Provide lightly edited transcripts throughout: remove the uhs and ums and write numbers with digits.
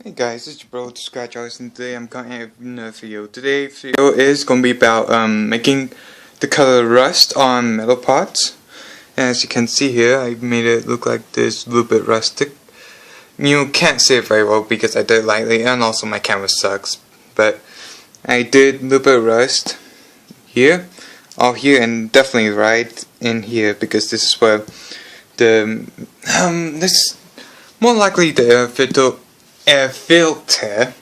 Hey guys, it's your bro, the Scratch Artist, and today I'm coming out with another video. Today's video is going to be about making the color rust on metal parts. And as you can see here, I made it look like this, a little bit rustic. You can't see it very well because I did it lightly, and also my camera sucks. But I did a little bit of rust here, all here, and definitely right in here because this is where the this more likely the air filter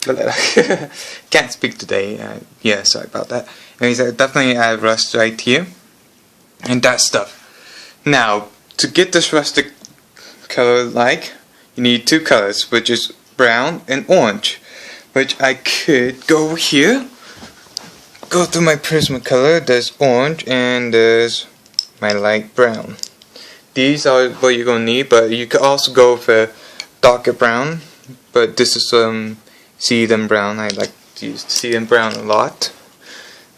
can't speak today, yeah, sorry about that. Anyways, I definitely add rust right here and that stuff. Now, to get this rustic color like, you need two colors, which is brown and orange, which I could go here, go through my Prismacolor. There's orange and there's my light brown. These are what you're gonna need, but you could also go for darker brown. But this is Sedum brown. I like to use Sedum brown a lot.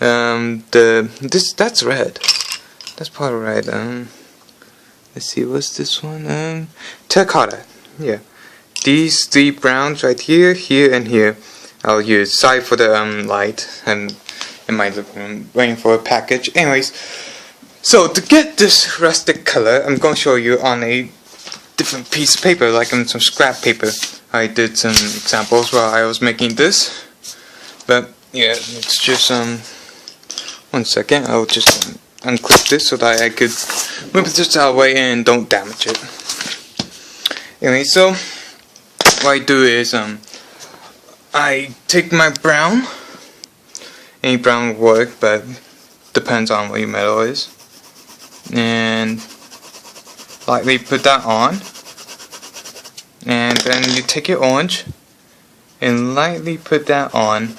That's red. That's part of red. Let's see, what's this one? Terracotta. Yeah. These three browns right here, here, and here. I'll use. Sorry for the light and in my living room waiting for a package. Anyways, so to get this rustic color, I'm going to show you on a different piece of paper, like on some scrap paper. I did some examples while I was making this, but yeah, it's just 1 second. I'll just unclip this so that I could move this out of the way and don't damage it. Anyway, so what I do is I take my brown. Any brown will work, but depends on what your metal is, and lightly put that on. And then you take your orange and lightly put that on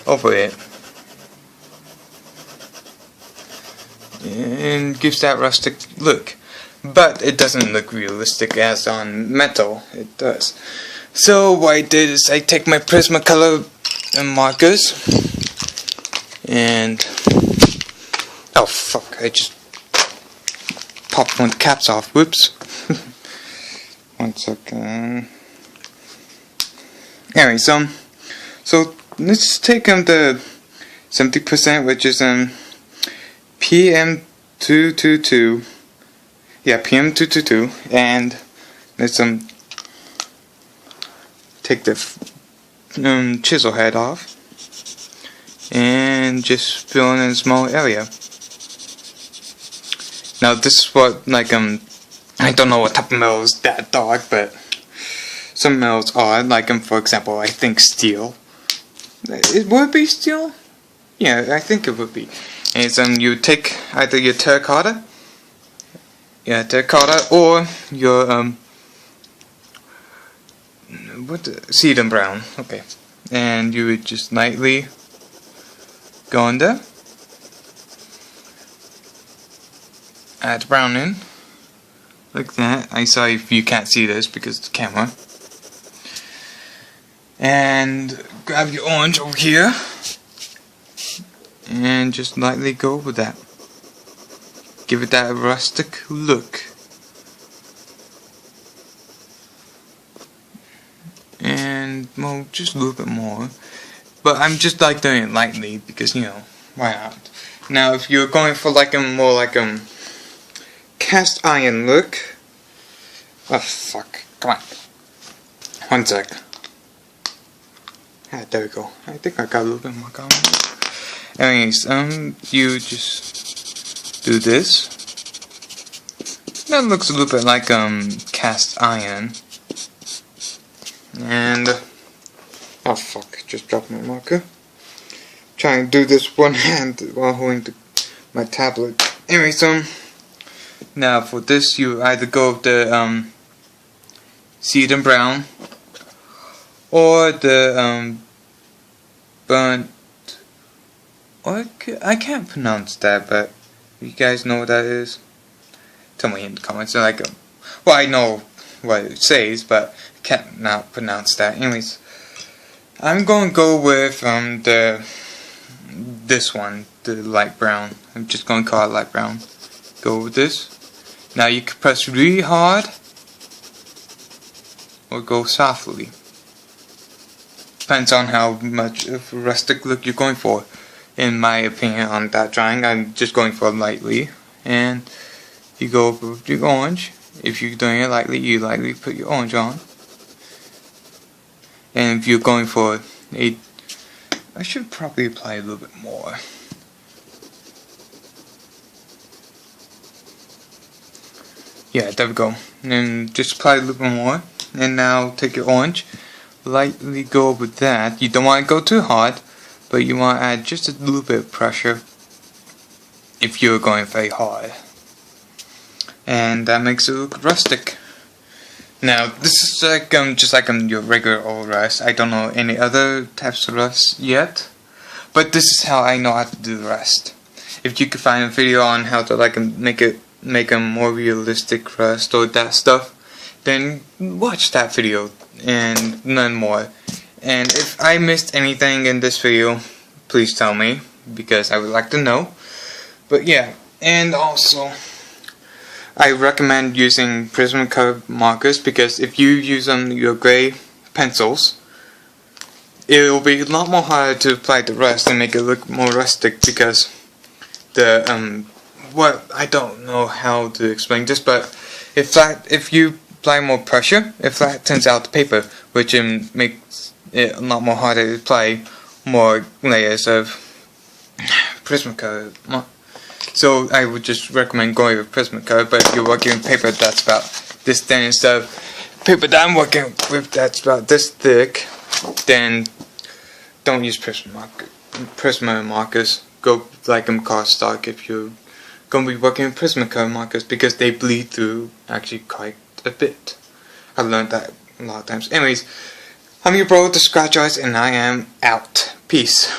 over it, and gives that rustic look, but it doesn't look realistic as on metal. It does. So what I did is I take my Prismacolor and markers and oh fuck, I just popped one of the caps off. Whoops. 1 second. Anyway, so let's take the 70%, which is PM222. Yeah, PM222, and let's take the chisel head off and just fill in a small area. Now this is what I don't know what type of metal is that dark, but some metals are, like for example, I think steel. It would be steel? Yeah, I think it would be. And it's you take either your terracotta, or your Sedum brown. Okay, and you would just lightly go in there, add brown in. Like that. I'm sorry if you can't see this because it's the camera. And grab your orange over here and just lightly go over that. Give it that rustic look. And well, just a little bit more. But I'm just like doing it lightly because, you know, why not? Now if you're going for like a more like cast iron look. Oh fuck, come on. 1 sec. Ah, there we go. I think I got a little bit more going. Anyways, you just do this. That looks a little bit like cast iron. And oh fuck, just dropped my marker. Trying to do this one hand while holding my tablet. Anyways, now for this you either go with the Sedum brown or the burnt, or I can't pronounce that, but you guys know what that is? Tell me in the comments. Well, I know what it says, but I can't not pronounce that. Anyways, I'm going to go with this one, the light brown. I'm just going to call it light brown. Go with this. Now you can press really hard or go softly. depends on how much of a rustic look you're going for. In my opinion on that drawing, I'm just going for lightly, and you go with your orange. If you're doing it lightly, you lightly put your orange on. And if you're going for I should probably apply a little bit more. Yeah, there we go. And just apply a little bit more. And now take your orange, lightly go with that. You don't want to go too hard, but you want to add just a little bit of pressure if you're going very hard. And that makes it look rustic. Now, this is like just like your regular old rust. I don't know any other types of rust yet, but this is how I know how to do the rest. If you could find a video on how to like make a more realistic rust or that stuff, then watch that video and learn more. And if I missed anything in this video, please tell me, because I would like to know. But yeah, and also I recommend using Prismacolor markers, because if you use your gray pencils, it will be a lot more harder to apply the rust and make it look more rustic, because the I don't know how to explain this, but if you apply more pressure, it flattens out the paper, which makes it a lot more harder to apply more layers of Prismacolor. So I would just recommend going with Prismacolor, but if you're working with paper that's about this thin instead of paper that I'm working with that's about this thick, then don't use Prisma markers. Go like cardstock if you're going to be working with Prismacolor markers, because they bleed through actually quite a bit. I learned that a lot of times. Anyways, I'm your bro, the Scratch Artist, and I am out. Peace.